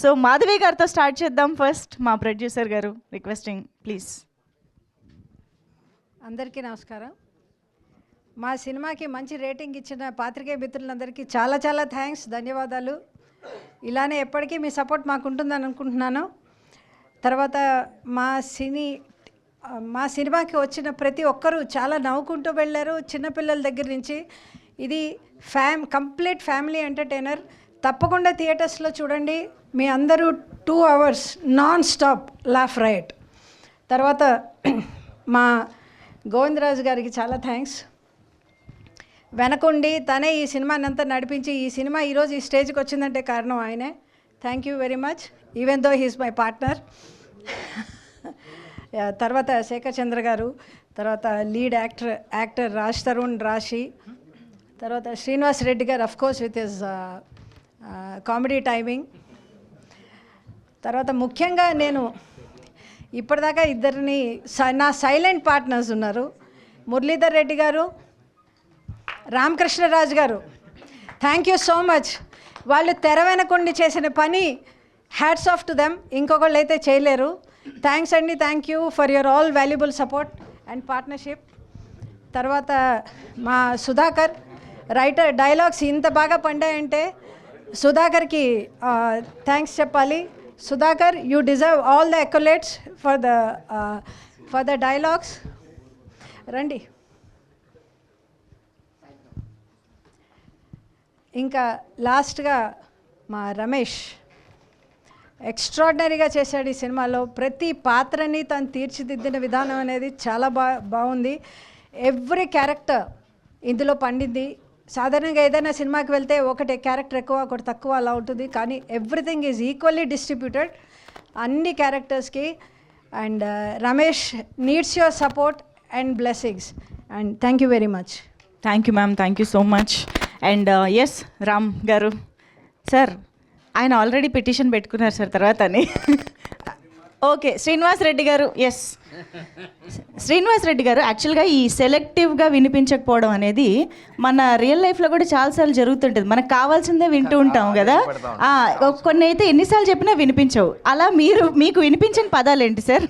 So Madhavi గారితో start చేద్దాం. First మా ప్రొడ్యూసర్ గారు రిక్వెస్టింగ్ ప్లీజ్. అందరికీ నమస్కారం. మా సినిమాకి మంచి రేటింగ్ ఇచ్చిన పాత్రికేయ మిత్రులందరికీ చాలా చాలా థ్యాంక్స్, ధన్యవాదాలు. ఇలానే ఎప్పటికీ మీ సపోర్ట్ మాకు ఉంటుందని అనుకుంటున్నాను. తర్వాత మా సినిమాకి వచ్చిన ప్రతి ఒక్కరూ చాలా నవ్వుకుంటూ వెళ్ళారు, చిన్నపిల్లల దగ్గర నుంచి. ఇది కంప్లీట్ ఫ్యామిలీ ఎంటర్టైనర్. తప్పకుండా థియేటర్స్లో చూడండి. మీ అందరూ 2 hours non stop laugh right. తర్వాత మా గోవిందరాజు గారికి చాలా థ్యాంక్స్. వెనకుండి తనే ఈ సినిమాని అంతా నడిపించి ఈ సినిమా ఈరోజు ఈ స్టేజ్కి వచ్చిందంటే కారణం ఆయనే. Thank you very much, even though he's my partner. తర్వాత శేఖర్ చంద్ర గారు, తర్వాత లీడ్ యాక్టర్ రాజ్ తరుణ్ రాశి, తర్వాత శ్రీనివాస్ రెడ్డి గారు of course with his comedy timing. తర్వాత ముఖ్యంగా నేను ఇప్పటిదాకా ఇద్దరిని నా సైలెంట్ పార్ట్నర్స్ ఉన్నారు, మురళీధర్ రెడ్డి గారు, రామకృష్ణరాజు గారు. Thank you so much. వాళ్ళు తెర వెనకుండి చేసిన పని హ్యాట్స్ ఆఫ్ టు దెమ్, ఇంకొకళ్ళు అయితే చేయలేరు. థ్యాంక్స్ అండి, thank you for your all valuable support and partnership. తర్వాత మా సుధాకర్ రైటర్, డైలాగ్స్ ఇంత బాగా పండాయంటే సుధాకర్కి థ్యాంక్స్ చెప్పాలి. Sudhakar, you deserve all the accolades for the dialogues. రండి. ఇంకా లాస్ట్గా మా రమేష్ ఎక్స్ట్రాడినరీగా చేశాడు ఈ సినిమాలో. ప్రతి పాత్రని తను తీర్చిదిద్దిన విధానం అనేది చాలా బాగుంది. ఎవ్రీ క్యారెక్టర్ ఇందులో పండింది. సాధారణంగా ఏదైనా సినిమాకి వెళ్తే ఒకటి క్యారెక్టర్ ఎక్కువ ఒకటి తక్కువ అలా ఉంటుంది, కానీ ఎవ్రీథింగ్ ఈజ్ ఈక్వల్లీ డిస్ట్రిబ్యూటెడ్ అన్ని క్యారెక్టర్స్కి. And Ramesh needs your support and blessings. And thank you very much. Thank you ma'am, thank you so much. And S Ram garu sir, ఆయన ఆల్రెడీ పిటిషన్ పెట్టుకున్నారు సార్ తర్వాత అని. ఓకే, శ్రీనివాస్ రెడ్డి గారు. ఎస్, శ్రీనివాస్ రెడ్డి గారు, యాక్చువల్గా ఈ సెలెక్టివ్గా వినిపించకపోవడం అనేది మన రియల్ లైఫ్లో కూడా చాలాసార్లు జరుగుతుంటుంది. మనకు కావాల్సిందే వింటూ ఉంటాం కదా. కొన్ని అయితే ఎన్నిసార్లు చెప్పినా వినిపించవు. అలా మీకు వినిపించిన పదాలు ఏంటి సార్?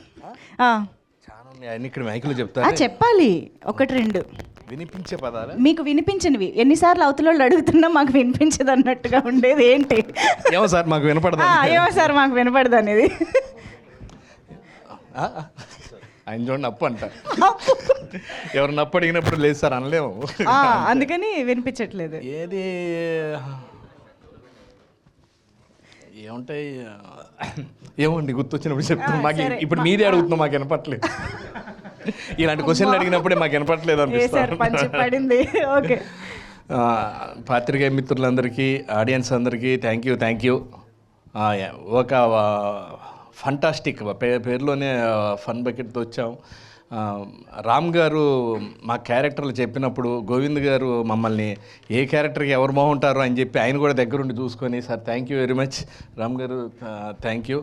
చెప్పాలి, 1-2 వినిపించే పదాలు మీకు వినిపించినవి. ఎన్నిసార్లు అవతల వాళ్ళు అడుగుతున్నా మాకు వినిపించదు అన్నట్టుగా ఉండేది ఏంటి? ఏమో సార్ మాకు వినపడదు, ఏమో సార్ మాకు వినపడదు అనేది. ఆయన చూడండి అప్పు అంట, ఎవరు నప్పు అడిగినప్పుడు లేదు సార్ అనలేము, అందుకని వినిపించట్లేదు. ఏది ఏముంటాయి ఏమోండి, గుర్తొచ్చినప్పుడు చెప్తాం. మాకు ఇప్పుడు మీదే అడుగుతున్నాం, మాకు వినపట్లేదు. ఇలాంటి క్వశ్చన్లు అడిగినప్పుడే మాకు వినపట్లేదు అనిపిస్తుంది. ఓకే, పాత్రికేయ మిత్రులందరికీ, ఆడియన్స్ అందరికీ థ్యాంక్ యూ. ఒక ఫంటాస్టిక్ పేరులోనే ఫన్ బకెట్తో వచ్చాం. రామ్ గారు మా క్యారెక్టర్లు చెప్పినప్పుడు గోవింద్ గారు మమ్మల్ని ఏ క్యారెక్టర్కి ఎవరు బాగుంటారో అని చెప్పి ఆయన కూడా దగ్గరుండి చూసుకొని, sir thank you very much Ram గారు, థ్యాంక్ యూ.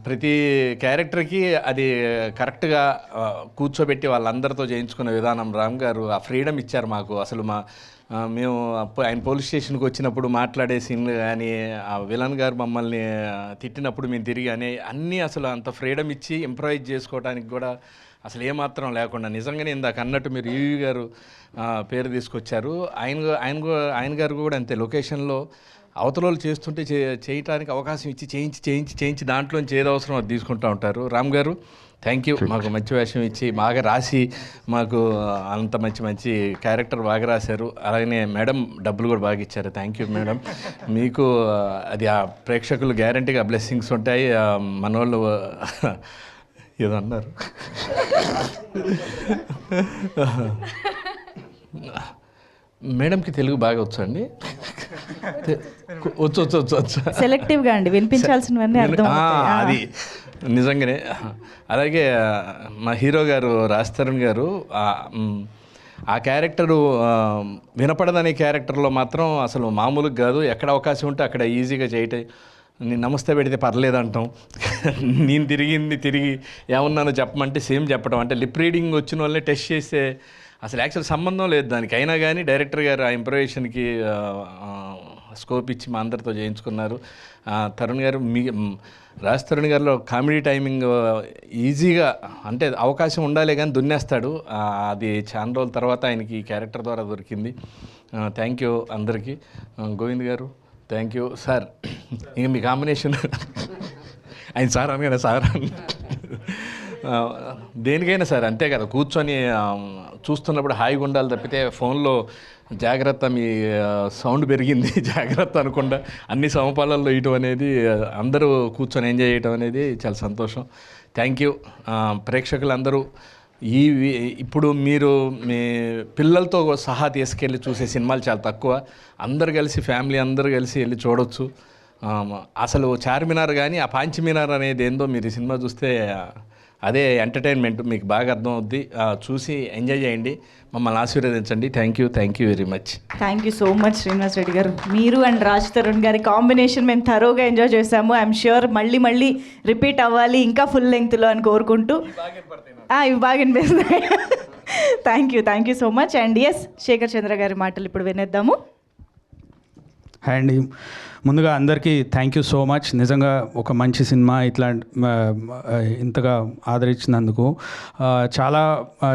ప్రతి క్యారెక్టర్కి అది కరెక్ట్గా కూర్చోబెట్టి వాళ్ళందరితో చేయించుకునే విధానం రామ్ గారు ఆ ఫ్రీడమ్ ఇచ్చారు మాకు. అసలు మేము ఆయన పోలీస్ స్టేషన్కి వచ్చినప్పుడు మాట్లాడే సీన్లు కానీ, ఆ విలన్ గారు మమ్మల్ని తిట్టినప్పుడు మేము తిరిగి అన్నీ అసలు అంత ఫ్రీడమ్ ఇచ్చి ఇంప్రవైజ్ చేసుకోవడానికి కూడా అసలు ఏమాత్రం లేకుండా, నిజంగానే ఇందాక అన్నట్టు మీరు ఈవీ గారు పేరు తీసుకొచ్చారు. ఆయన గారు కూడా అంతే, లొకేషన్లో అవతల చేస్తుంటే చేయటానికి అవకాశం ఇచ్చి చేయించి దాంట్లోంచి ఏదో అవసరం అది తీసుకుంటూ ఉంటారు. రామ్ గారు థ్యాంక్ యూ, మాకు మంచి వేషం ఇచ్చి బాగా రాసి మాకు అంత మంచి క్యారెక్టర్ బాగా రాశారు. అలాగే మేడం డబ్బులు కూడా బాగా ఇచ్చారు. Thank you madam. మీకు అది ఆ ప్రేక్షకులు గ్యారంటీగా బ్లెస్సింగ్స్ ఉంటాయి. మనోళ్ళు ఏదో అన్నారు, మేడంకి తెలుగు బాగా వచ్చండి? వచ్చు సెలెక్టివ్గా అండి, వినిపించాల్సినవన్నీ అర్థం. అది నిజంగానే. అలాగే మా హీరో గారు రాజ్ తరుణ్ గారు ఆ క్యారెక్టరు వినపడదనే క్యారెక్టర్లో మాత్రం అసలు మామూలుగా కాదు. ఎక్కడ అవకాశం ఉంటే అక్కడ ఈజీగా చేయటం. నేను నమస్తే పెడితే పర్లేదు అంటాం, నేను తిరిగి ఏమన్నానో చెప్పమంటే సేమ్ చెప్పడం. అంటే లిప్ రీడింగ్ వచ్చిన వాళ్ళని టెస్ట్ చేస్తే అసలు యాక్చువల్ సంబంధం లేదు దానికి. అయినా కానీ డైరెక్టర్ గారు ఆ ఇంప్రవేషన్కి స్కోప్ ఇచ్చి మా అందరితో చేయించుకున్నారు. తరుణ్ గారు రాజ్ తరుణ్ గారిలో కామెడీ టైమింగ్ ఈజీగా, అంటే అవకాశం ఉండాలి కానీ దున్నేస్తాడు. అది చాలా రోజుల తర్వాత ఆయనకి ఈ క్యారెక్టర్ ద్వారా దొరికింది. థ్యాంక్ యూ అందరికీ. గోవింద్ గారు థ్యాంక్ యూ సార్. ఇంక మీ కాంబినేషన్ ఆయన సార్ అనగానే సార్ దేనికైనా సార్ అంతే కదా, కూర్చొని చూస్తున్నప్పుడు హాయిగా ఉండాలి తప్పితే ఫోన్లో జాగ్రత్త, మీ సౌండ్ పెరిగింది జాగ్రత్త అనకుండా అన్ని సమపాలల్లో ఇయటం అనేది, అందరూ కూర్చొని ఎంజాయ్ చేయటం అనేది చాలా సంతోషం. Thank you. ప్రేక్షకులందరూ ఇప్పుడు మీరు మీ పిల్లలతో సహా తీసుకెళ్ళి చూసే సినిమాలు చాలా తక్కువ. అందరు కలిసి, ఫ్యామిలీ అందరూ కలిసి వెళ్ళి చూడవచ్చు. అసలు చార్మినార్ కానీ ఆ పాంచమినార్ అనేది ఏందో మీరు ఈ సినిమా చూస్తే అదే ఎంటర్టైన్మెంట్, మీకు బాగా అర్థం అవుద్ది. చూసి ఎంజాయ్ చేయండి, మమ్మల్ని ఆశీర్వదించండి. Thank you very much. Thank you so much Srinivas Reddy garu. మీరు అండ్ రాజ్ తరుణ్ గారి కాంబినేషన్ మేము థరోగా ఎంజాయ్ చేసాము. ఐఎమ్ ష్యూర్ మళ్ళీ రిపీట్ అవ్వాలి ఇంకా ఫుల్ లెంగ్త్లో అని కోరుకుంటూ. ఇవి బాగా వినిపిస్తున్నాయి. Thank you so much. And yes, Shekhar Chandra గారి మాటలు ఇప్పుడు వినేద్దాము. హాయ్ అండి, ముందుగా అందరికీ థ్యాంక్ యూ సో మచ్. నిజంగా ఒక మంచి సినిమా ఇంతగా ఆదరించినందుకు. చాలా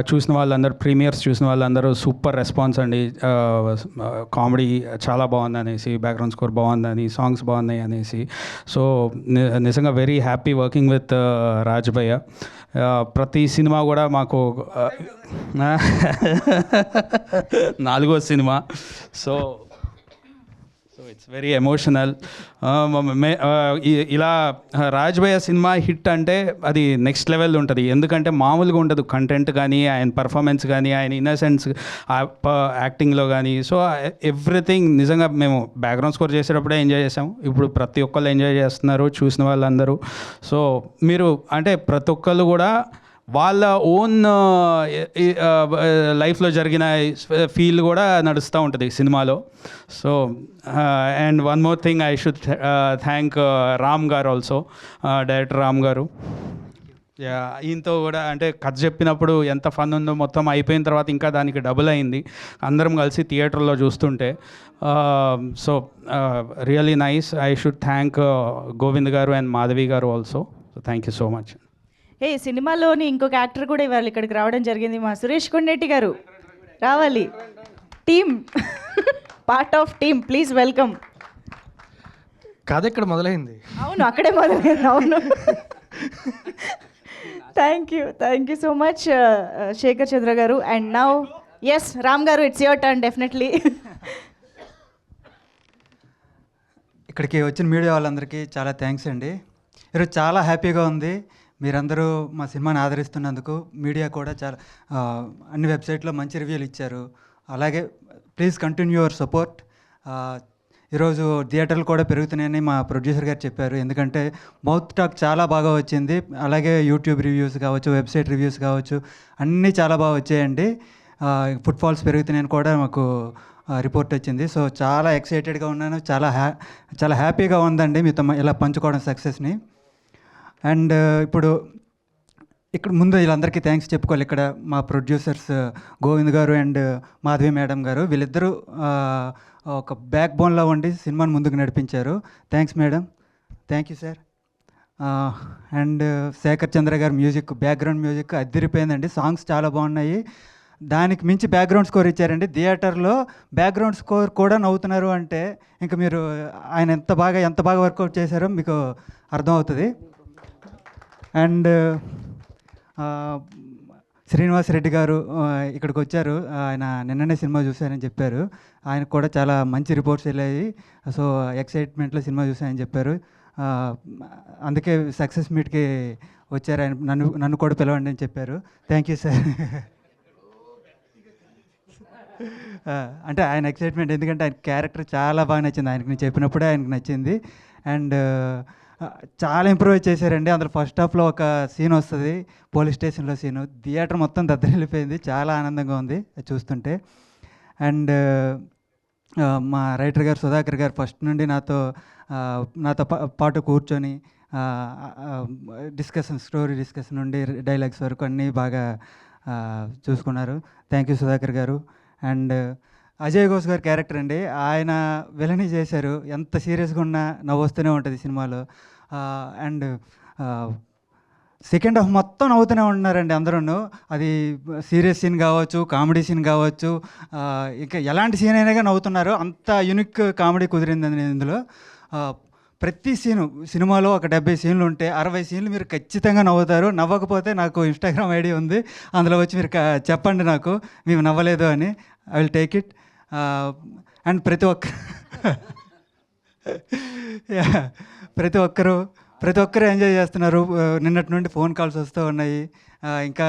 చూసిన వాళ్ళందరూ, ప్రీమియర్స్ చూసిన వాళ్ళందరూ సూపర్ రెస్పాన్స్ అండి. కామెడీ చాలా బాగుంది అనేసి, బ్యాక్గ్రౌండ్ స్కోర్ బాగుందని, సాంగ్స్ బాగున్నాయి అనేసి. సో నిజంగా very happy working with Raj భయ్య. ప్రతి సినిమా కూడా మాకు 4వ cinema. So it's very emotional. ఇలా రాజ్ భయ్య సినిమా హిట్ అంటే అది నెక్స్ట్ లెవెల్ ఉంటుంది. ఎందుకంటే మామూలుగా ఉండదు కంటెంట్ కానీ, ఆయన పర్ఫార్మెన్స్ కానీ, ఆయన ఇన్నసెన్స్ యాక్టింగ్లో కానీ. సో ఎవ్రీథింగ్ నిజంగా మేము బ్యాక్గ్రౌండ్ స్కోర్ చేసేటప్పుడే ఎంజాయ్ చేసాము. ఇప్పుడు ప్రతి ఒక్కళ్ళు ఎంజాయ్ చేస్తున్నారు, చూసిన వాళ్ళందరూ. సో మీరు అంటే ప్రతి ఒక్కళ్ళు కూడా వాళ్ళ ఓన్ లైఫ్లో జరిగిన ఫీల్ కూడా నడుస్తూ ఉంటుంది సినిమాలో. So and one more thing, I should thank Ram గారు ఆల్సో, డైరెక్టర్ రామ్ గారు. ఈయనతో కూడా అంటే కథ చెప్పినప్పుడు ఎంత ఫన్ ఉందో, మొత్తం అయిపోయిన తర్వాత ఇంకా దానికి డబుల్ అయింది అందరం కలిసి థియేటర్లో చూస్తుంటే. So really nice. I should thank Govind గారు అండ్ మాధవి గారు also. So thank you so much. సినిమాలోని ఇంకొక యాక్టర్ కూడా ఇవాళ ఇక్కడికి రావడం జరిగింది. మా సురేష్ కొండెట్టి గారు రావాలి. Team, part of team, please welcome. కథ ఇక్కడ మొదలైంది. అవును, అక్కడే మొదలైంది. అవును. Thank you so much Shekhar Chandra garu. And now yes, Ram గారు, ఇట్స్ యువర్ టర్న్ డెఫినెట్లీ. ఇక్కడికి వచ్చిన మీడియా వాళ్ళందరికీ చాలా థ్యాంక్స్ అండి. ఈరోజు చాలా హ్యాపీగా ఉంది. మీరందరూ మా సినిమాని ఆదరిస్తున్నందుకు. మీడియా కూడా చాలా అన్ని వెబ్సైట్లో మంచి రివ్యూలు ఇచ్చారు. అలాగే ప్లీజ్ కంటిన్యూ యువర్ సపోర్ట్. ఈరోజు థియేటర్లు కూడా పెరుగుతున్నాయని మా ప్రొడ్యూసర్ గారు చెప్పారు. ఎందుకంటే మౌత్ టాక్ చాలా బాగా వచ్చింది. అలాగే యూట్యూబ్ రివ్యూస్ కావచ్చు, వెబ్సైట్ రివ్యూస్ కావచ్చు, అన్నీ చాలా బాగా వచ్చాయండి. ఫుట్ఫాల్స్ పెరుగుతున్నాయని కూడా మాకు రిపోర్ట్ వచ్చింది. సో చాలా ఎక్సైటెడ్గా ఉన్నాను. చాలా హ్యాపీగా ఉందండి మీతో ఇలా పంచుకోవడం సక్సెస్ని. అండ్ ఇప్పుడు ఇక్కడ ముందు వీళ్ళందరికీ థ్యాంక్స్ చెప్పుకోవాలి. ఇక్కడ మా ప్రొడ్యూసర్స్ గోవింద్ గారు అండ్ మాధవి మేడం గారు, వీళ్ళిద్దరూ ఒక బ్యాక్ బోన్లో ఉండి సినిమాని ముందుకు నడిపించారు. Thanks madam. Thank you sir. And Shekhar Chandra garu music, background music అదిరిపోయిందండి. సాంగ్స్ చాలా బాగున్నాయి. దానికి మించి బ్యాక్గ్రౌండ్ స్కోర్ ఇచ్చారండి. థియేటర్లో బ్యాక్గ్రౌండ్ స్కోర్ కూడా నవ్వుతున్నారు అంటే ఇంకా మీరు ఆయన ఎంత బాగా వర్కౌట్ చేశారో మీకు అర్థమవుతుంది. అండ్ శ్రీనివాస్ రెడ్డి గారు ఇక్కడికి వచ్చారు. ఆయన నిన్ననే సినిమా చూశారని చెప్పారు. ఆయనకు కూడా చాలా మంచి రిపోర్ట్స్ వెళ్ళాయి. సో ఎక్సైట్మెంట్లో సినిమా చూశారని చెప్పారు. అందుకే సక్సెస్ మీట్కి వచ్చారు. ఆయన నన్ను కూడా పిలవండి అని చెప్పారు. Thank you sir. అంటే ఆయన ఎక్సైట్మెంట్, ఎందుకంటే ఆయన క్యారెక్టర్ చాలా బాగా నచ్చింది ఆయనకు. నేను చెప్పినప్పుడే ఆయనకు నచ్చింది. అండ్ చాలా ఇంప్రూవ్ చేశారండి. అందులో ఫస్ట్ హాఫ్లో ఒక సీన్ వస్తుంది, పోలీస్ స్టేషన్లో సీను. థియేటర్ మొత్తం దద్దరిల్లిపోయింది. చాలా ఆనందంగా ఉంది చూస్తుంటే. అండ్ మా రైటర్ గారు సుధాకర్ గారు ఫస్ట్ నుండి నాతో పాటు కూర్చొని స్టోరీ డిస్కషన్ నుండి డైలాగ్స్ వరకు అన్నీ బాగా చూసుకున్నారు. థ్యాంక్ యూ సుధాకర్ గారు. అండ్ అజయ్ ఘోష్ గారి క్యారెక్టర్ అండి. ఆయన విలనీ చేశారు. ఎంత సీరియస్గా ఉన్నా నవ్వు వస్తూనే ఉంటుంది సినిమాలో. అండ్ సెకండ్ హాఫ్ మొత్తం నవ్వుతూనే ఉన్నారండి అందరూ. అది సీరియస్ సీన్ కావచ్చు, కామెడీ సీన్ కావచ్చు, ఇంకా ఎలాంటి సీన్ అయినా నవ్వుతున్నారు. అంత యూనిక్ కామెడీ కుదిరిందండి ఇందులో. ప్రతి సినిమాలో ఒక 70 సీన్లు ఉంటే 60 సీన్లు మీరు ఖచ్చితంగా నవ్వుతారు. నవ్వకపోతే నాకు ఇన్స్టాగ్రామ్ ఐడి ఉంది, అందులో వచ్చి మీరు చెప్పండి నాకు మేము నవ్వలేదు అని. I will take it. And ప్రతి ఒక్కరు ఎంజాయ్ చేస్తున్నారు. నిన్నటి నుండి ఫోన్ కాల్స్ వస్తూ ఉన్నాయి. ఇంకా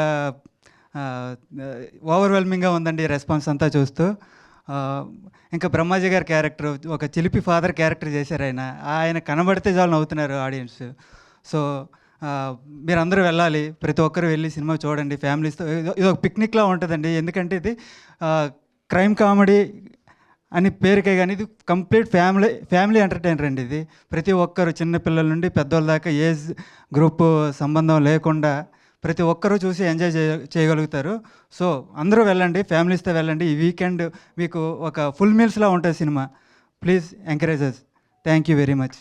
ఓవర్వెల్మింగ్గా ఉందండి రెస్పాన్స్ అంతా చూస్తూ. ఇంకా బ్రహ్మాజీ గారి క్యారెక్టర్ ఒక చిలిపి ఫాదర్ క్యారెక్టర్ చేశారు. ఆయన కనబడితే చాలు నవ్వుతున్నారు ఆడియన్స్. సో మీరందరూ వెళ్ళాలి, ప్రతి ఒక్కరు వెళ్ళి సినిమా చూడండి ఫ్యామిలీస్తో. ఇది ఒక పిక్నిక్లా ఉంటుందండి. ఎందుకంటే ఇది క్రైమ్ కామెడీ అని పేరుకే కానీ ఇది కంప్లీట్ ఫ్యామిలీ ఎంటర్టైనర్ అండి. ఇది ప్రతి ఒక్కరు చిన్నపిల్లల నుండి పెద్దోళ్ళ దాకా ఏజ్ గ్రూప్ సంబంధం లేకుండా ప్రతి ఒక్కరూ చూసి ఎంజాయ్ చేయగలుగుతారు. సో అందరూ వెళ్ళండి, ఫ్యామిలీస్తో వెళ్ళండి. ఈ వీకెండ్ మీకు ఒక ఫుల్ మీల్స్లా ఉంటుంది cinema. Please encourages. Thank you very much.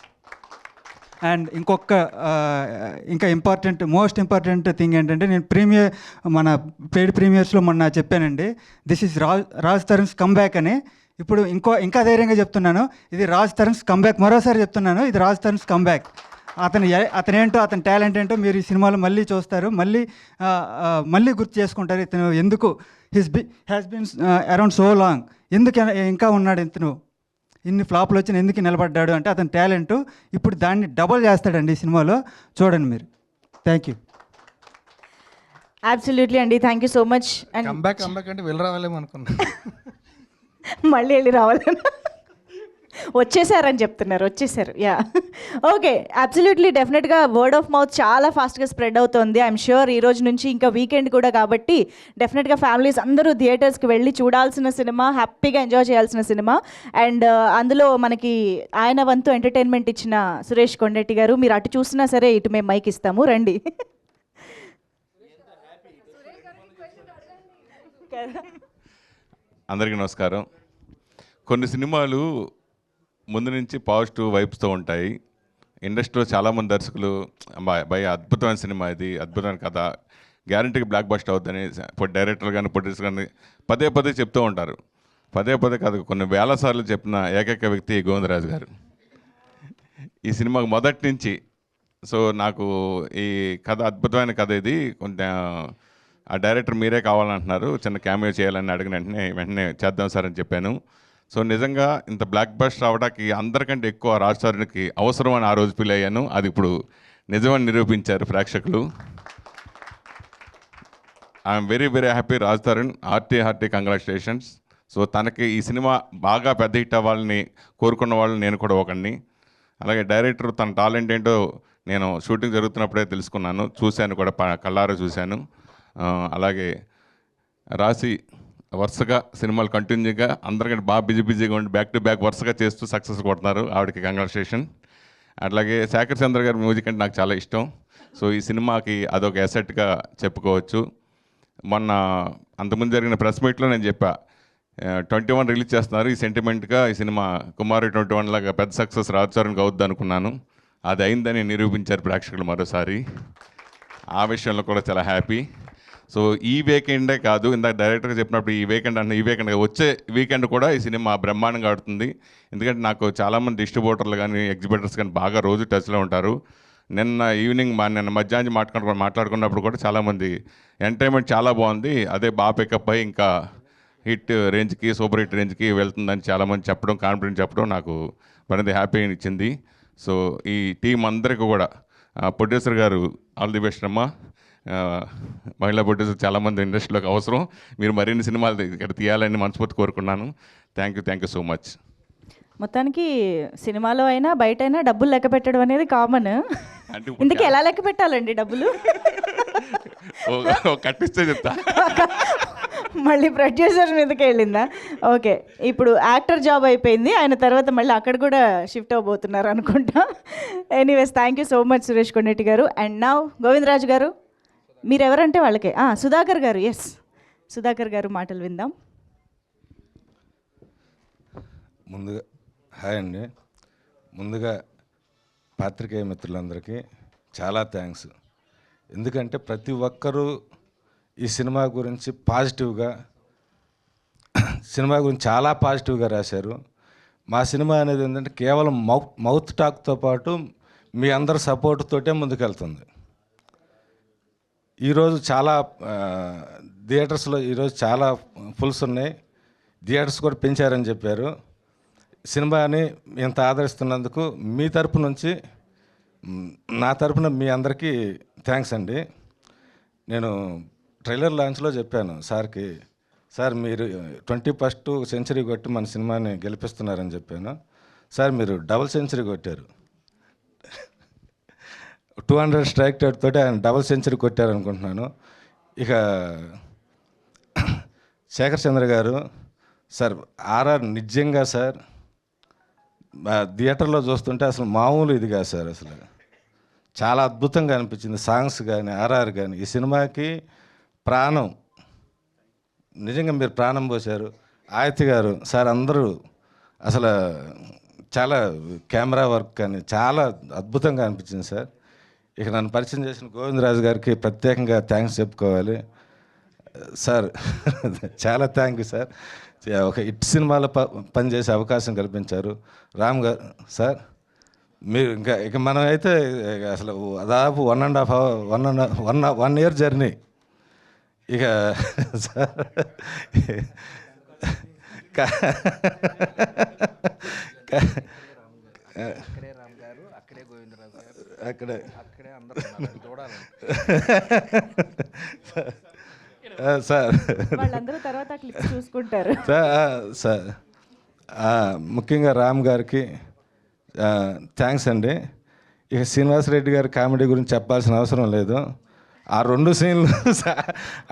And ఇంకా మోస్ట్ ఇంపార్టెంట్ థింగ్ ఏంటంటే, నేను మన పెయిడ్ ప్రీమియర్స్లో మొన్న చెప్పానండి, this is Raj Tarun's comeback అని. ఇప్పుడు ఇంకా ధైర్యంగా చెప్తున్నాను, ఇది రాజ్ తరుణ్స్ కమ్బ్యాక్. మరోసారి చెప్తున్నాను, ఇది రాజ్ తరుణ్స్ కమ్బ్యాక్. అతనేంటో, అతని టాలెంట్ ఏంటో మీరు ఈ సినిమాలో మళ్ళీ చూస్తారు, మళ్ళీ గుర్తు చేసుకుంటారు. ఇతను ఎందుకు has been around so long, ఎందుకు ఇంకా ఉన్నాడు, ఇతను ఇన్ని ఫ్లాప్లు వచ్చిన ఎందుకు నిలబడ్డాడు అంటే అతని టాలెంట్. ఇప్పుడు దాన్ని డబల్ చేస్తాడండి ఈ సినిమాలో, చూడండి మీరు. Thank you. అబ్సల్యూట్లీ అండి, thank you so much. And comeback అంటే వెళ్ళి రావాలేమో అనుకున్నా. మళ్ళీ వెళ్ళి రావాలని వచ్చేసారని చెప్తున్నారు, వచ్చేసారు. Yeah, okay. అబ్సల్యూట్లీ, డెఫినెట్గా వర్డ్ ఆఫ్ మౌత్ చాలా ఫాస్ట్గా స్ప్రెడ్ అవుతుంది. ఐఎమ్ ష్యూర్ ఈ రోజు నుంచి ఇంకా వీకెండ్ కూడా కాబట్టి డెఫినెట్గా ఫ్యామిలీస్ అందరూ థియేటర్స్కి వెళ్ళి చూడాల్సిన సినిమా, హ్యాపీగా ఎంజాయ్ చేయాల్సిన సినిమా. అండ్ అందులో మనకి ఆయన వంతు ఎంటర్టైన్మెంట్ ఇచ్చిన సురేష్ కొండెట్టి గారు, మీరు అటు చూసినా సరే ఇటు మేము మైక్ ఇస్తాము, రండి. అందరికీ నమస్కారం. కొన్ని సినిమాలు ముందు నుంచి పాజిటివ్ వైబ్స్తో ఉంటాయి. ఇండస్ట్రీలో చాలామంది దర్శకులు అద్భుతమైన సినిమా, ఇది అద్భుతమైన కథ, గ్యారంటీకి బ్లాక్ బస్టర్ అవుతుందని డైరెక్టర్ కానీ ప్రొడ్యూసర్ కానీ పదే చెప్తూ ఉంటారు. పదే కాదు, కొన్ని వేల సార్లు చెప్పిన ఏకైక వ్యక్తి గోవిందరాజు గారు. ఈ సినిమాకు మొదటి నుంచి సో నాకు ఈ కథ అద్భుతమైన కథ, ఇది కొంచెం ఆ డైరెక్టర్ మీరే కావాలంటున్నారు, చిన్న క్యామియో చేయాలని అడిగిన వెంటనే చేద్దాం సార్ అని చెప్పాను. సో నిజంగా ఇంత బ్లాక్ బస్టర్ అవ్వడానికి అందరికంటే ఎక్కువ రాజ్ తరుణ్కి అవసరం అని ఆ రోజు ఫీల్ అయ్యాను. అది ఇప్పుడు నిజమని నిరూపించారు ప్రేక్షకులు. I'm very happy. Raj Tarun hearty congratulations. So తనకి ఈ సినిమా బాగా పెద్ద హిట్ అవ్వాలని కోరుకున్న వాళ్ళు నేను కూడా ఒకడిని. అలాగే డైరెక్టర్ తన టాలెంట్ ఏంటో నేను షూటింగ్ జరుగుతున్నప్పుడే తెలుసుకున్నాను, చూశాను కూడా, కళ్ళారా చూశాను. అలాగే రాశి వరుసగా సినిమాలు కంటిన్యూగా అందరికంటే బాగా బిజీగా ఉండి బ్యాక్ టు బ్యాక్ వరుసగా చేస్తూ సక్సెస్ కొడుతున్నారు, ఆవిడకి కంగ్రాచులేషన్. అట్లాగే శేఖర్ చంద్ర గారి మ్యూజిక్ అంటే నాకు చాలా ఇష్టం. సో ఈ సినిమాకి అదొక అసెట్గా చెప్పుకోవచ్చు. మొన్న అంతకుముందు జరిగిన ప్రెస్ మీట్లో నేను చెప్పా, 21 రిలీజ్ చేస్తున్నారు, ఈ సెంటిమెంట్గా ఈ సినిమా కుమారి 21 లాగా పెద్ద సక్సెస్ రాజ్ తరుణ్కి అవుద్ది అనుకున్నాను. అది అయిందని నిరూపించారు ప్రేక్షకులు మరోసారి. ఆ విషయంలో కూడా చాలా హ్యాపీ. సో ఈ వీకెండే కాదు, ఇందాక డైరెక్టర్గా చెప్పినప్పుడు ఈ వీకెండ్ వచ్చే వీకెండ్ కూడా ఈ సినిమా బ్రహ్మాండంగా ఆడుతుంది. ఎందుకంటే నాకు చాలామంది డిస్ట్రిబ్యూటర్లు కానీ ఎగ్జిబిటర్స్ కానీ బాగా రోజు టచ్లో ఉంటారు. నిన్న మధ్యాహ్నం మాట్లాడుకున్నప్పుడు కూడా చాలామంది ఎంటర్టైన్మెంట్ చాలా బాగుంది, అదే బాగా పికప్ అయ్యి ఇంకా హిట్ రేంజ్కి, సూపర్ హిట్ రేంజ్కి వెళ్తుందని చాలామంది చెప్పడం, కాన్ఫిడెంట్ చెప్పడం నాకు మరింత హ్యాపీ ఇచ్చింది. సో ఈ టీం అందరికీ కూడా ప్రొడ్యూసర్ గారు ఆల్ ది బెస్ట్ అమ్మా. మహిళా ప్రొడ్యూసర్ చాలామంది ఇండస్ట్రీలోకి అవసరం, మీరు మరిన్ని సినిమాలు ఇక్కడ తీయాలని మనస్ఫూర్తి కోరుకున్నాను. Thank you so much. మొత్తానికి సినిమాలో అయినా బయట అయినా డబ్బులు లెక్క పెట్టడం అనేది కామన్. ఇందుకు ఎలా లెక్క పెట్టాలండి డబ్బులు? కట్టిస్తే చెప్తా. మళ్ళీ ప్రొడ్యూసర్ మీదకి వెళ్ళిందా? ఓకే, ఇప్పుడు యాక్టర్ జాబ్ అయిపోయింది, ఆయన తర్వాత మళ్ళీ అక్కడ కూడా షిఫ్ట్ అవ్వబోతున్నారు అనుకుంటా. Anyways, thank you so much Suresh Kondetti garu. And now Govindaraju గారు, మీరెవరంటే వాళ్ళకే సుధాకర్ గారు. ఎస్, సుధాకర్ గారు మాటలు విందాం. ముందుగా హాయ్ అండి. ముందుగా పాత్రికేయ మిత్రులందరికీ చాలా థ్యాంక్స్. ఎందుకంటే ప్రతి ఒక్కరూ ఈ సినిమా గురించి చాలా పాజిటివ్గా రాశారు. మా సినిమా అనేది ఏంటంటే కేవలం మౌత్ టాక్తో పాటు మీ అందరి సపోర్ట్ తోటే ముందుకెళ్తుంది. ఈరోజు చాలా థియేటర్స్లో ఈరోజు చాలా ఫుల్స్ ఉన్నాయి. థియేటర్స్ కూడా పెంచారని చెప్పారు. సినిమాని ఇంత ఆదరిస్తున్నందుకు మీ తరపు నుంచి నా తరపున మీ అందరికీ థ్యాంక్స్ అండి. నేను ట్రైలర్ లాంచ్లో చెప్పాను సార్కి, సార్ మీరు 21st సెంచరీ కొట్టి మన సినిమాని గెలిపిస్తున్నారని చెప్పాను. సార్ మీరు డబుల్ సెంచరీ కొట్టారు. 200 స్ట్రైక్ రేట్ తోటి ఆయన డబుల్ సెంచరీ కొట్టారనుకుంటున్నాను. ఇక శేఖర్ చంద్ర గారు సార్, ఆర్ఆర్ నిజంగా సార్ థియేటర్లో చూస్తుంటే అసలు మామూలు ఇది కాదు సార్. అసలు చాలా అద్భుతంగా అనిపించింది. సాంగ్స్ కానీ ఆర్ఆర్ కానీ ఈ సినిమాకి ప్రాణం, నిజంగా మీరు ప్రాణం పోశారు. ఆయతి గారు సార్, అందరూ అసలు చాలా కెమెరా వర్క్ కానీ చాలా అద్భుతంగా అనిపించింది సార్. ఇక నన్ను పరిచయం చేసిన గోవిందరాజు గారికి ప్రత్యేకంగా థ్యాంక్స్ చెప్పుకోవాలి సార్. చాలా థ్యాంక్ యూ సార్. ఒక హిట్ సినిమాలో పనిచేసే అవకాశం కల్పించారు రామ్ గారు సార్. మీరు ఇక మనం అయితే అసలు దాదాపు 1.5 year జర్నీ. ఇక సార్ అక్కడే సార్ వాళ్ళందరూ తర్వాత క్లిప్స్ చూసుకుంటారు. సార్ ముఖ్యంగా రామ్ గారికి థ్యాంక్స్ అండి. ఇక శ్రీనివాసరెడ్డి గారి కామెడీ గురించి చెప్పాల్సిన అవసరం లేదు. ఆ 2 సీన్లు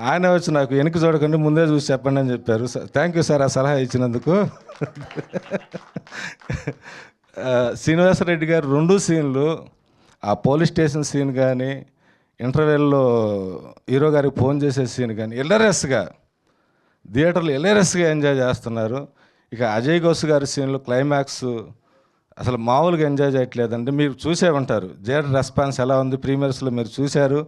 ఆయన వచ్చి నాకు వెనక్కి చూడకండి ముందే చూసి చెప్పండి అని చెప్పారు. థ్యాంక్ యూ సార్ ఆ సలహా ఇచ్చినందుకు. శ్రీనివాసరెడ్డి గారు 2 సీన్లు, ఆ పోలీస్ స్టేషన్ సీన్ కానీ ఇంటర్వెల్లో హీరో గారికి ఫోన్ చేసే సీన్ కానీ థియేటర్లో ఎల్ఆర్ఎస్గా ఎంజాయ్ చేస్తున్నారు. ఇక అజయ్ ఘోష్ గారి సీన్లు క్లైమాక్స్ అసలు మామూలుగా ఎంజాయ్ చేయట్లేదండి. మీరు చూసే ఉంటారు థియేటర్ రెస్పాన్స్ ఎలా ఉంది, ప్రీమియర్స్లో మీరు చూశారు.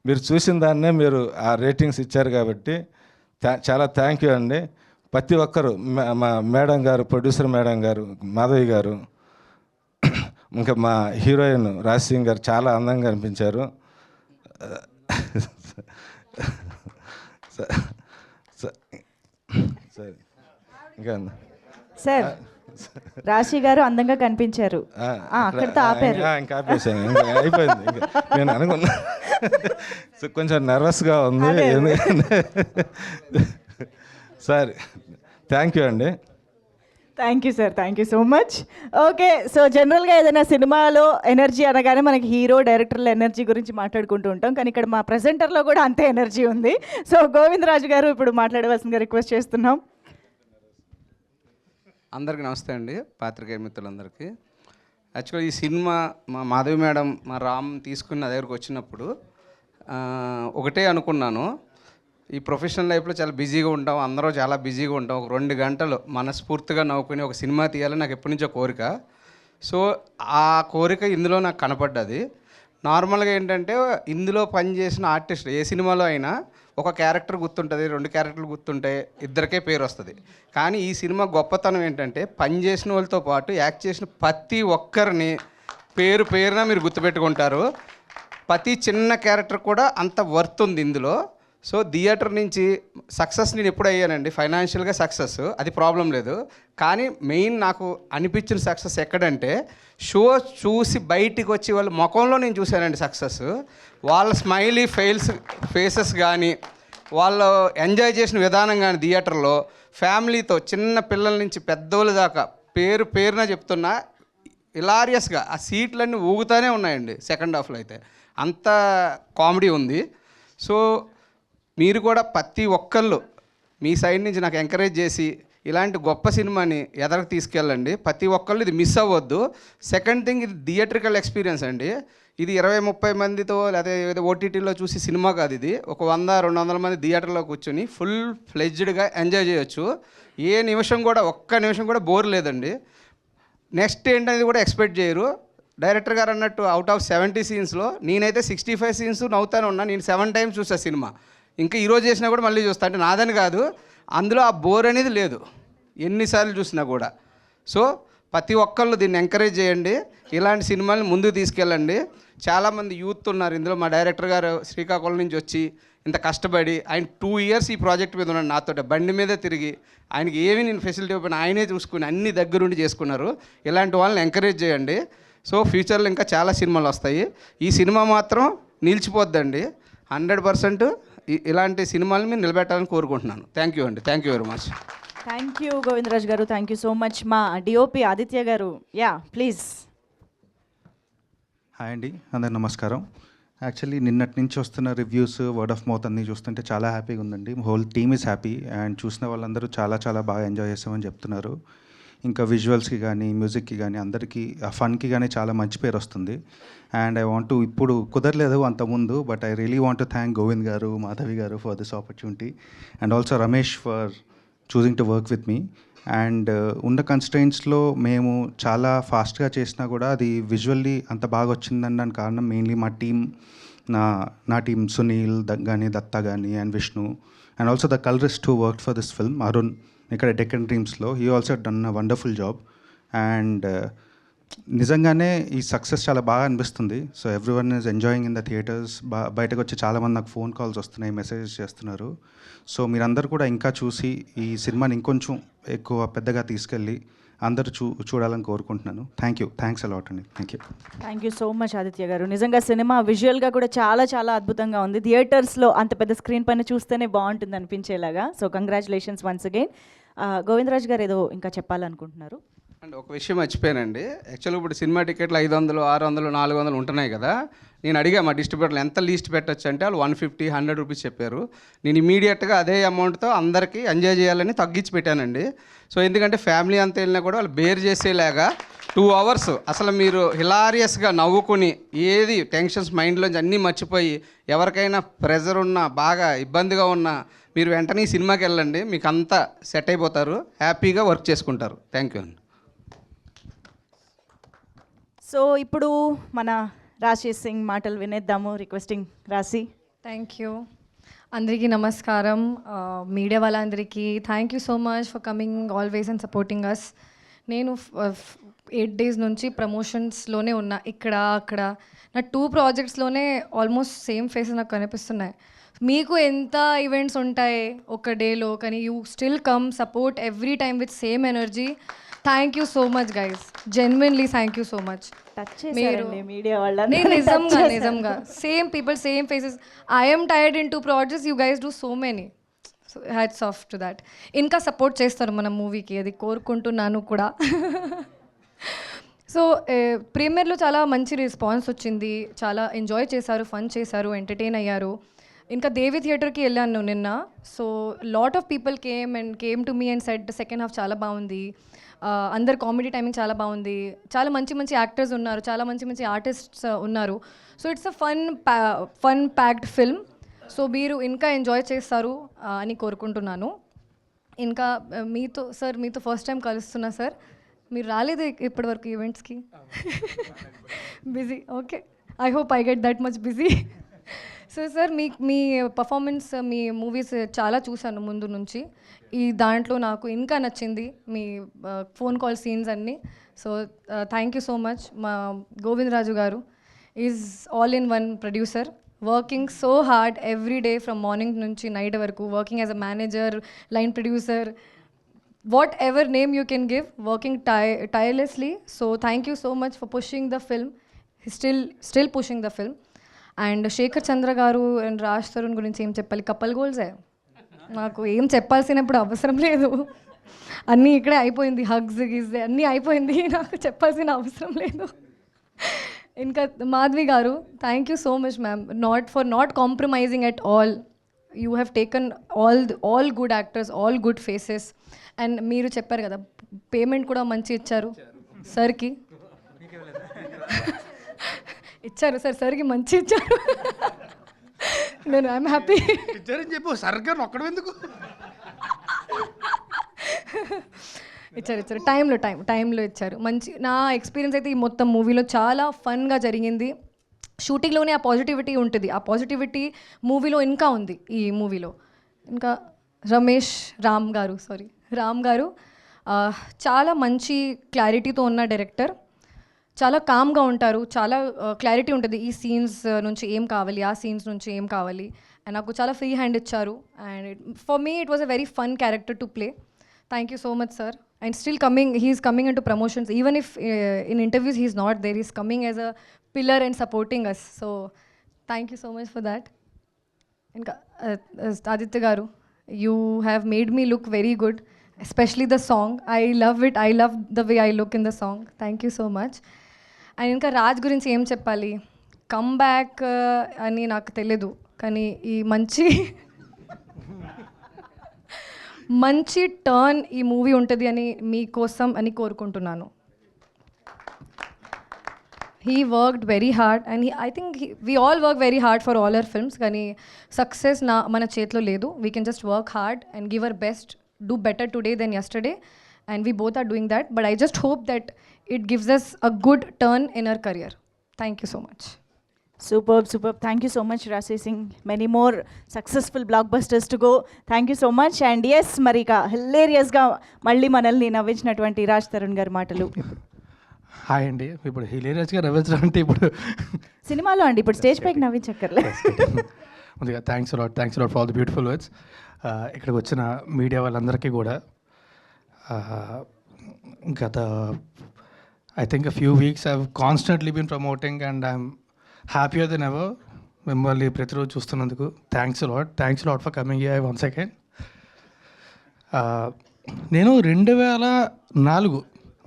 మీరు చూసిన దాన్నే మీరు ఆ రేటింగ్స్ ఇచ్చారు కాబట్టి చాలా థ్యాంక్ యూ అండి. ప్రతి ఒక్కరు మా మేడం గారు, ప్రొడ్యూసర్ మేడం గారు, మాధవి గారు, ఇంకా మా హీరోయిన్ రాజ్ సింగ్ గారు చాలా అందంగా అనిపించారు. సరే ఇంకా సార్, రాశి గారు అందంగా కనిపించారు, అక్కడితో ఆపారు. ఇంకా ఆపేసాను, ఇంకా అయిపోయింది. ఇంకా నేను అనుకున్నా కొంచెం నర్వస్గా ఉంది. సరే థ్యాంక్ యూ అండి. Thank you sir, thank you so much. Okay, so జనరల్గా ఏదైనా సినిమాలో ఎనర్జీ అనగానే మనకి హీరో డైరెక్టర్ల ఎనర్జీ గురించి మాట్లాడుకుంటూ ఉంటాం, కానీ ఇక్కడ మా ప్రెజెంటర్లో కూడా అంతే ఎనర్జీ ఉంది. సో గోవిందరాజు గారు ఇప్పుడు మాట్లాడవలసిందిగా రిక్వెస్ట్ చేస్తున్నాం. అందరికీ నమస్తే అండి, పాత్రికేయ మిత్రులందరికీ. యాక్చువల్గా ఈ సినిమా మా మాధవి మేడం, మా రామ్ తీసుకుని నా దగ్గరకు వచ్చినప్పుడు ఒకటే అనుకున్నాను, ఈ ప్రొఫెషనల్ లైఫ్లో చాలా బిజీగా ఉంటాం, అందరూ చాలా బిజీగా ఉంటాం. ఒక 2 గంటలు మనస్ఫూర్తిగా నవ్వుకుని ఒక సినిమా తీయాలని నాకు ఎప్పటి నుంచో కోరిక. సో ఆ కోరిక ఇందులో నాకు కనపడ్డది. నార్మల్గా ఏంటంటే ఇందులో పనిచేసిన ఆర్టిస్ట్ ఏ సినిమాలో అయినా ఒక క్యారెక్టర్ గుర్తుంటుంది, 2 క్యారెక్టర్లు గుర్తుంటాయి, ఇద్దరికే పేరు వస్తుంది. కానీ ఈ సినిమా గొప్పతనం ఏంటంటే పనిచేసిన వాళ్ళతో పాటు యాక్ట్ చేసిన ప్రతి ఒక్కరిని పేరున మీరు గుర్తుపెట్టుకుంటారు. ప్రతి చిన్న క్యారెక్టర్ కూడా అంత వర్త్ ఉంది ఇందులో. సో థియేటర్ నుంచి సక్సెస్ నేను ఎప్పుడు అయ్యానండి, ఫైనాన్షియల్గా సక్సెస్, అది ప్రాబ్లం లేదు. కానీ మెయిన్ నాకు అనిపించిన సక్సెస్ ఎక్కడంటే షో చూసి బయటికి వచ్చి వాళ్ళ ముఖంలో నేను చూశానండి సక్సెస్. వాళ్ళ స్మైలీ ఫేసెస్ కానీ, వాళ్ళు ఎంజాయ్ చేసిన విధానం కానీ థియేటర్లో ఫ్యామిలీతో చిన్న పిల్లల నుంచి పెద్దోళ్ళ దాకా పేరున చెప్తున్నా హిలారియస్గా ఆ సీట్లన్నీ ఊగుతూనే ఉన్నాయండి. సెకండ్ హాఫ్లో అయితే అంత కామెడీ ఉంది. సో మీరు కూడా ప్రతి ఒక్కళ్ళు మీ సైడ్ నుంచి నాకు ఎంకరేజ్ చేసి ఇలాంటి గొప్ప సినిమాని ఎదరికి తీసుకెళ్ళండి. ప్రతి ఒక్కళ్ళు ఇది మిస్ అవ్వద్దు. సెకండ్ థింగ్, ఇది థియేట్రికల్ ఎక్స్పీరియన్స్ అండి. ఇది 20-30 మందితో లేదా ఓటీటీలో చూసి సినిమా కాదు, ఇది ఒక 100-200 మంది థియేటర్లో కూర్చొని ఫుల్ ఫ్లెడ్జ్డ్గా ఎంజాయ్ చేయొచ్చు. ఏ నిమిషం కూడా, ఒక్క నిమిషం కూడా బోర్ లేదండి. నెక్స్ట్ ఏంటనేది కూడా ఎక్స్పెక్ట్ చేయరు. డైరెక్టర్ గారు అన్నట్టు అవుట్ ఆఫ్ 70 సీన్స్లో నేనైతే 65 సీన్స్ నవ్వుతానే ఉన్నా. నేను 7 టైమ్స్ చూసా సినిమా, ఇంకా ఈరోజు చేసినా కూడా మళ్ళీ చూస్తా. అంటే నాదని కాదు, అందులో ఆ బోర్ అనేది లేదు ఎన్నిసార్లు చూసినా కూడా. సో ప్రతి ఒక్కళ్ళు దీన్ని ఎంకరేజ్ చేయండి, ఇలాంటి సినిమాలను ముందుకు తీసుకెళ్ళండి. చాలామంది యూత్ ఉన్నారు ఇందులో. మా డైరెక్టర్ గారు శ్రీకాకుళం నుంచి వచ్చి ఇంత కష్టపడి ఆయన 2 ఇయర్స్ ఈ ప్రాజెక్ట్ మీద ఉన్నాడు నాతో, బండి మీదే తిరిగి. ఆయనకి ఏమీ నేను ఫెసిలిటీ ఇవ్వను, ఆయనే చూసుకుని అన్ని దగ్గరుండి చేసుకున్నారు. ఇలాంటి వాళ్ళని ఎంకరేజ్ చేయండి. సో ఫ్యూచర్లో ఇంకా చాలా సినిమాలు వస్తాయి. ఈ సినిమా మాత్రం నిలిచిపోద్దండి. 100% ఇలాంటి సినిమాలు మీరు నిలబెట్టాలని కోరుకుంటున్నాను. థ్యాంక్ యూ అండి, thank you very much. Thank you Govindaraj గారు, థ్యాంక్ యూ సో మచ్. మా డిఓపి ఆదిత్య గారు, యా ప్లీజ్. హాయ్ అండి, అందరు నమస్కారం. యాక్చువల్లీ నిన్నటి నుంచి వస్తున్న రివ్యూస్, వర్డ్ ఆఫ్ మౌత్ అన్నీ చూస్తుంటే చాలా హ్యాపీగా ఉందండి. Whole team is happy and చూసిన వాళ్ళందరూ చాలా చాలా బాగా ఎంజాయ్ చేస్తామని చెప్తున్నారు. ఇంకా విజువల్స్కి కానీ మ్యూజిక్కి కానీ అందరికీ ఆ ఫన్కి కానీ చాలా మంచి పేరు వస్తుంది. అండ్ ఐ వాంట్ టు, ఇప్పుడు కుదరలేదు అంతకుముందు, but I really want to thank Govind గారు, మాధవి గారు for this opportunity and also Ramesh for choosing to work with me. And ఉన్న కన్స్ట్రెయింట్స్లో మేము చాలా ఫాస్ట్గా చేసినా కూడా అది విజువల్లీ అంత బాగా వచ్చిందనడానికి కారణం మెయిన్లీ మా టీమ్, నా టీమ్ సునీల్ కానీ, దత్తా కానీ and Vishnu and also the colourist who work for this film Arun ఇక్కడ డెక్కన్ డ్రీమ్స్లో. He also done a wonderful job. And నిజంగానే ఈ సక్సెస్ చాలా బాగా అనిపిస్తుంది. So every one is enjoying in the theatres. బయటకు వచ్చి చాలామంది నాకు ఫోన్ కాల్స్ వస్తున్నాయి, మెసేజెస్ చేస్తున్నారు. సో మీరందరూ కూడా ఇంకా చూసి ఈ సినిమాని ఇంకొంచెం ఎక్కువ పెద్దగా తీసుకెళ్ళి అందరూ చూడాలని కోరుకుంటున్నాను. థ్యాంక్ యూ, థ్యాంక్స్ అలాట్ అండి. Thank you so much Aditya గారు. నిజంగా సినిమా విజువల్గా కూడా చాలా చాలా అద్భుతంగా ఉంది. థియేటర్స్లో అంత పెద్ద స్క్రీన్ పైన చూస్తేనే బాగుంటుంది అనిపించేలాగా. So congratulations once again. Govindaraj garu ఏదో ఇంకా చెప్పాలనుకుంటున్నారు. అండ్ ఒక విషయం మర్చిపోయానండి. యాక్చువల్గా ఇప్పుడు సినిమా టికెట్లు 500, 600, 400 ఉంటున్నాయి కదా. నేను అడిగా మా డిస్ట్రిబ్యూటర్లు ఎంత లీస్ట్ పెట్టచ్చు అంటే వాళ్ళు 150, 100 రూపీస్ చెప్పారు. నేను ఇమీడియట్గా అదే అమౌంట్తో అందరికీ ఎంజాయ్ చేయాలని తగ్గించి పెట్టానండి. సో ఎందుకంటే ఫ్యామిలీ అంతా వెళ్ళినా కూడా వాళ్ళు బేర్ చేసేలాగా 2 అవర్స్ అసలు మీరు హిలారియస్గా నవ్వుకుని ఏది టెన్షన్స్ మైండ్లోంచి అన్నీ మర్చిపోయి, ఎవరికైనా ప్రెజర్ ఉన్నా, బాగా ఇబ్బందిగా ఉన్నా మీరు వెంటనే ఈ సినిమాకి వెళ్ళండి, మీకు అంతా సెట్ అయిపోతారు, హ్యాపీగా వర్క్ చేసుకుంటారు. థ్యాంక్ యూ అండి. సో ఇప్పుడు మన రాశి సింగ్ మాటలు వినేద్దాము. రిక్వెస్టింగ్ రాశి. Thank you. అందరికీ నమస్కారం. మీడియా వాళ్ళందరికీ thank you so much for coming always and supporting us. నేను 8 days నుంచి ప్రమోషన్స్లోనే ఉన్నా, ఇక్కడ అక్కడ. నా 2 ప్రాజెక్ట్స్లోనే ఆల్మోస్ట్ సేమ్ ఫేసెస్ నాకు కనిపిస్తున్నాయి. మీకు ఎంత ఈవెంట్స్ ఉంటాయి ఒక డేలో, కానీ you still come support every time with same energy. Thank you so much guys, genuinely thank you so much. మీరు మీడియా వాళ్ళ నిజంగా same people, same faces. I'm tired in 2 projects, you guys do so many. So hats off to that. ఇంకా support చేస్తారు మన మూవీకి, అది కోరుకుంటున్నాను కూడా. సో ప్రీమియర్లో చాలా మంచి రెస్పాన్స్ వచ్చింది, చాలా ఎంజాయ్ చేశారు, ఫన్ చేశారు, ఎంటర్టైన్ అయ్యారు. ఇంకా దేవి థియేటర్కి వెళ్ళాను నిన్న. So lot of people came to me and said second half చాలా బాగుంది, అందరు కామెడీ టైమింగ్ చాలా బాగుంది, చాలా మంచి మంచి యాక్టర్స్ ఉన్నారు, చాలా మంచి మంచి ఆర్టిస్ట్స్ ఉన్నారు. So it's a fun packed film. So మీరు ఇంకా ఎంజాయ్ చేస్తారు అని కోరుకుంటున్నాను. ఇంకా మీతో ఫస్ట్ టైం కలుస్తున్నా సార్. మీరు రాలేదు ఇప్పటివరకు ఈవెంట్స్కి? Busy, okay. I hope I get that much busy. So sir మీ పర్ఫార్మెన్స్, మీ మూవీస్ చాలా చూశాను ముందు నుంచి. ఈ దాంట్లో నాకు ఇంకా నచ్చింది మీ ఫోన్ కాల్ సీన్స్ అన్నీ. So thank you so much. మా Govindaraju garu is all in one producer, working so hard every day from morning నుంచి నైట్ వరకు, working as a manager, line producer, whatever name you can give, working tirelessly. So thank you so much for pushing the film, still pushing the film. And Shekhar Chandra garu and Raj Tarun gurinchi em cheppali, couple goals hai నాకు ఏం చెప్పాల్సినప్పుడు అవసరం లేదు, అన్నీ ఇక్కడే అయిపోయింది, hugs గిజ్ అన్నీ అయిపోయింది, నాకు చెప్పాల్సిన అవసరం లేదు. ఇంకా మాధవి గారు, thank you so much ma'am, not compromising at all. You have taken all good actors, all good faces. And మీరు చెప్పారు కదా పేమెంట్ కూడా మంచి ఇచ్చారు సార్కి. ఇచ్చారు సార్, సరికి మంచి ఇచ్చారు. నేను ఐఎమ్ హ్యాపీ. ఇచ్చారని చెప్పు సరిగ్గా నొక్కడం ఎందుకు? ఇచ్చారు టైంలో ఇచ్చారు. మంచి నా ఎక్స్పీరియన్స్ అయితే ఈ మొత్తం మూవీలో చాలా ఫన్గా జరిగింది. షూటింగ్లోనే ఆ పాజిటివిటీ ఉంటుంది, ఆ పాజిటివిటీ మూవీలో ఇంకా ఉంది. ఈ మూవీలో ఇంకా రామ్ గారు చాలా మంచి క్లారిటీతో ఉన్న డైరెక్టర్. చాలా కామ్గా ఉంటారు, చాలా క్లారిటీ ఉంటుంది. ఈ సీన్స్ నుంచి ఏం కావాలి, ఆ సీన్స్ నుంచి ఏం కావాలి, అండ్ నాకు చాలా ఫ్రీ హ్యాండ్ ఇచ్చారు. And for me it was a very fun character to play. Thank you so much, sir. And still he's coming into promotions. Even if in interviews he's not there, he's coming as a pillar and supporting us. So, thank you so much for that. And Aditya Garu, you have made me look very good, especially the song. I love it. I love the way I look in the song. Thank you so much. And ఇంకా రాజ్ గురించి ఏం చెప్పాలి, come back అని నాకు తెలియదు, కానీ ఈ మంచి టర్న్ ఈ మూవీ ఉంటుంది అని మీకోసం అని కోరుకుంటున్నాను. He worked very hard and I think we all work very hard for all our films, కానీ సక్సెస్ మన చేతిలో లేదు. We can just work hard and give our best, do better today than yesterday, and we both are doing that. But I just hope that it gives us a good turn in our career. Thank you so much. Superb. Thank you so much, Rashi Singh. Many more successful blockbusters to go. Thank you so much. And yes, Marika, hilarious ga malli manalni navvinchiనటువంటి రాజ్ తరుణ్ గారి మాటలు. Hi అండి. ఇప్పుడు హిలేరియస్గా నవ్వించడం అంటే ఇప్పుడు సినిమాలో అండి, ఇప్పుడు స్టేజ్ పైకి నవ్వించక్కర్లే. ముందుగా thanks a lot for all the beautiful words. ఇక్కడికి వచ్చిన మీడియా వాళ్ళందరికీ కూడా గత I think a few weeks I've constantly been promoting and I'm happier than ever. మిమ్మల్ని ప్రతిరోజు చూస్తున్నందుకు thanks a lot for coming here once again. నేను 2004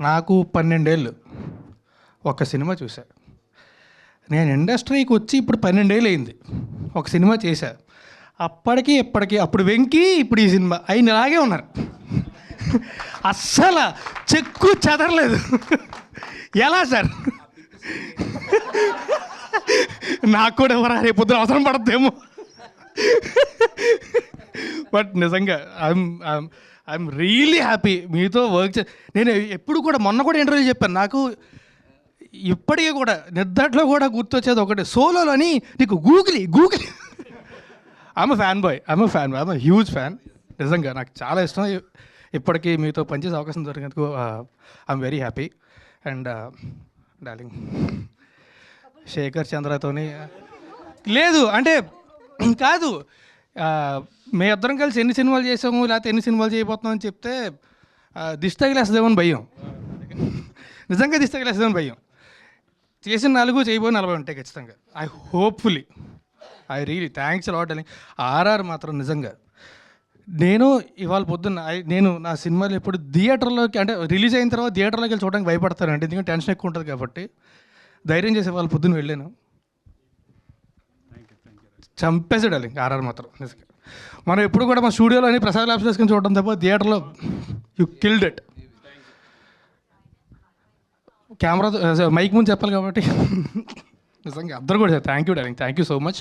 నాకు 12 ఏళ్ళు ఒక సినిమా చూసా. నేను ఇండస్ట్రీకి వచ్చి ఇప్పుడు 12 ఏళ్ళు అయింది, ఒక సినిమా చేశా. అప్పటికి ఇప్పటికీ, అప్పుడు వెంకీ, ఇప్పుడు ఈ సినిమా అయిన ఇలాగే ఉన్నారు. అస్సలు చెక్కు చెదరలేదు. ఎలా సార్? నాకు కూడా ఎవరా రేపొద్దున అవసరం పడద్దేమో. బట్ నిజంగా ఐఎమ్ రియలీ హ్యాపీ మీతో వర్క్ నేను ఎప్పుడు కూడా, మొన్న కూడా ఇంటర్వ్యూ చెప్పాను, నాకు ఇప్పటికీ కూడా నిద్దట్లో కూడా గుర్తొచ్చేది ఒకటి, సోలోలోని నీకు googly I'm a huge fan. నిజంగా నాకు చాలా ఇష్టం. ఇప్పటికీ మీతో పనిచేసే అవకాశం దొరికినందుకు I'm very happy. And darling Shekhar చంద్రతోని లేదు అంటే కాదు, మీ ఇద్దరం కలిసి ఎన్ని సినిమాలు చేసాము లేకపోతే ఎన్ని సినిమాలు చేయబోతున్నాం అని చెప్తే దిష్టి తగిలేస్తుందేమని భయం. నిజంగా దిష్టి తగిలేస్తుందేమని భయం. చేసిన 4 చేయబోయి 40 ఉంటాయి ఖచ్చితంగా. I really thanks a lot darling. RR మాత్రం నిజంగా నేను ఇవాళ పొద్దున్న నేను నా సినిమాలు ఎప్పుడు థియేటర్లోకి, అంటే రిలీజ్ అయిన తర్వాత థియేటర్లోకి వెళ్ళి చూడడానికి భయపడతానండి, ఎందుకంటే టెన్షన్ ఎక్కువ ఉంటుంది కాబట్టి. ధైర్యం చేసే వాళ్ళు పొద్దున్న వెళ్ళాను, చంపేసాడు డార్లింగ్ ఆర్ఆర్ మాత్రం నిజంగా. మనం ఎప్పుడు కూడా మా స్టూడియోలోని ప్రసాద్ ల్యాబ్స్ వేసుకొని చూడడం తప్ప థియేటర్లో you killed it. Camera mic ముందు చెప్పాలి కాబట్టి నిజంగా అందరూ కూడా thank you darling, thank you so much.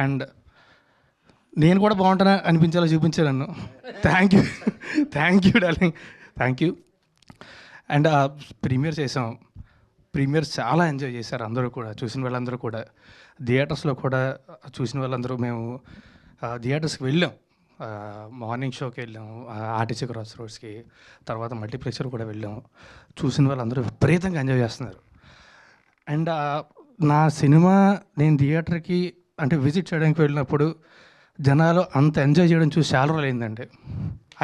And నేను కూడా బాగుంటానా అనిపించేలా చూపించాను నన్ను. Thank you darling, thank you. And premiere చేసాం, ప్రీమియర్ చాలా ఎంజాయ్ చేశారు అందరూ కూడా, చూసిన వాళ్ళందరూ కూడా. థియేటర్స్లో కూడా చూసిన వాళ్ళందరూ, మేము థియేటర్స్కి వెళ్ళాం, మార్నింగ్ షోకి వెళ్ళాం, ఆర్టీసీ క్రాస్ రోడ్స్కి, తర్వాత మల్టీప్లెక్సర్ కూడా వెళ్ళాం. చూసిన వాళ్ళందరూ విపరీతంగా ఎంజాయ్ చేస్తున్నారు. అండ్ నా సినిమా నేను థియేటర్కి అంటే విజిట్ చేయడానికి వెళ్ళినప్పుడు జనాలు అంత ఎంజాయ్ చేయడం చూసి చాలా రోజులు అయిందండి.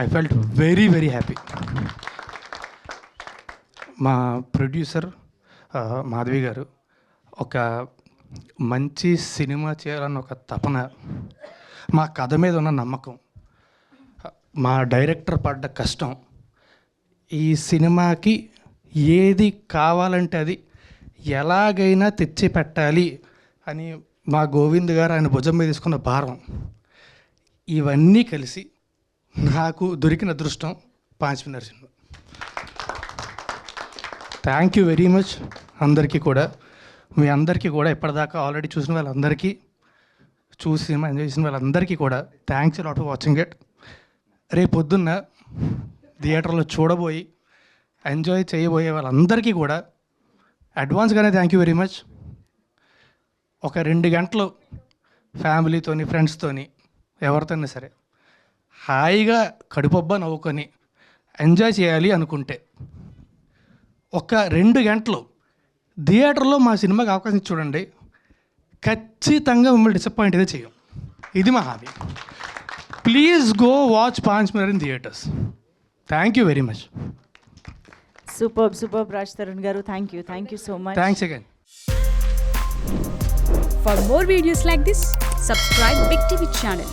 I felt very very happy. మా ప్రొడ్యూసర్ మాధవి గారు ఒక మంచి సినిమా చేయాలన్న ఒక తపన, మా కథ మీద ఉన్న నమ్మకం, మా డైరెక్టర్ పడ్డ కష్టం, ఈ సినిమాకి ఏది కావాలంటే అది ఎలాగైనా తెచ్చి పెట్టాలి అని మా గోవింద్ గారు ఆయన భుజం మీద తీసుకున్న భారం, ఇవన్నీ కలిసి నాకు దొరికిన అదృష్టం 5 minutes cinema. Thank you very much అందరికీ కూడా. మీ అందరికీ కూడా ఇప్పటిదాకా ఆల్రెడీ చూసిన వాళ్ళందరికీ, చూసి సినిమా ఎంజాయ్ చేసిన వాళ్ళందరికీ కూడా thanks lot for watching it. రేపు పొద్దున్న థియేటర్లో చూడబోయి ఎంజాయ్ చేయబోయే వాళ్ళందరికీ కూడా అడ్వాన్స్గానే థ్యాంక్ యూ వెరీ మచ్. ఒక 2 గంటలు ఫ్యామిలీతోని, ఫ్రెండ్స్తోని, ఎవరితోనే సరే హాయిగా కడుపబ్బా నవ్వుకొని ఎంజాయ్ చేయాలి అనుకుంటే ఒక 2 గంటలు థియేటర్లో మా సినిమాకి అవకాశం చూడండి. ఖచ్చితంగా మిమ్మల్ని డిసప్పాయింట్ అయితే చేయం. ఇది మా hobby. Please go watch Paanch Minar in theatres. Thank you very much. Super Raj Tarun garu, thank you so much. Thanks again. For more videos like this, subscribe Big TV channel.